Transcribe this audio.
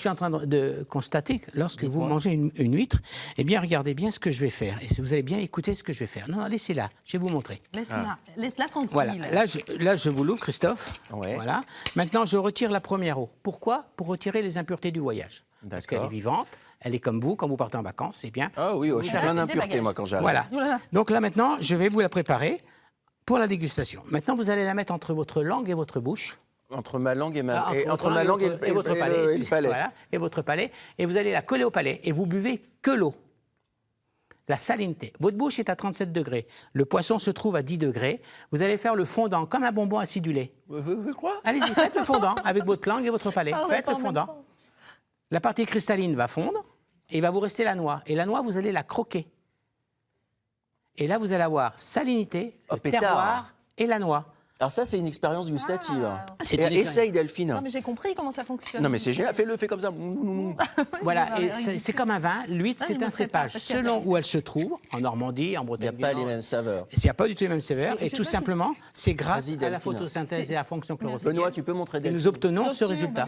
suis en train de constater que lorsque vous mangez une huître, eh bien, regardez bien ce que je vais faire. Et vous allez bien écouter ce que je vais faire. Non, laissez-la, je vais vous montrer. Laisse-la tranquille. Voilà, là, je vous l'ouvre, Christophe. Ouais. Voilà. Maintenant, je retire la première eau. Pourquoi? Pour retirer les impuretés du voyage. Parce qu'elle est vivante, elle est comme vous, quand vous partez en vacances, c'est bien. Ah oui, je suis plein d'impuretés, moi, quand j'arrive. Voilà. Donc là, maintenant, je vais vous la préparer pour la dégustation. Maintenant, vous allez la mettre entre votre langue et votre bouche. Entre ma langue et votre palais. Et le palais. Voilà, et votre palais. Et vous allez la coller au palais. Et vous buvez que l'eau. La salinité. Votre bouche est à 37 degrés. Le poisson se trouve à 10 degrés. Vous allez faire le fondant, comme un bonbon acidulé. Quoi? Allez-y, faites le fondant avec votre langue et votre palais. Faites le fondant. La partie cristalline va fondre et il va vous rester la noix. Et la noix, vous allez la croquer. Et là, vous allez avoir salinité, le terroir et la noix. Alors ça, c'est une expérience gustative. Essaye, Delphine. Non, mais j'ai compris comment ça fonctionne. Non, mais c'est génial. Fais comme ça. Voilà, et c'est comme un vin. L'huître, c'est un cépage. Selon où elle se trouve, en Normandie, en Il Bretagne. n'y a pas les mêmes saveurs. Il n'y a pas du tout les mêmes saveurs. Et tout simplement, c'est grâce Vas-y, à la Delphine. photosynthèse et à la fonction chlorophyllienne Benoît, tu peux montrer que Delphine. nous obtenons ce résultat.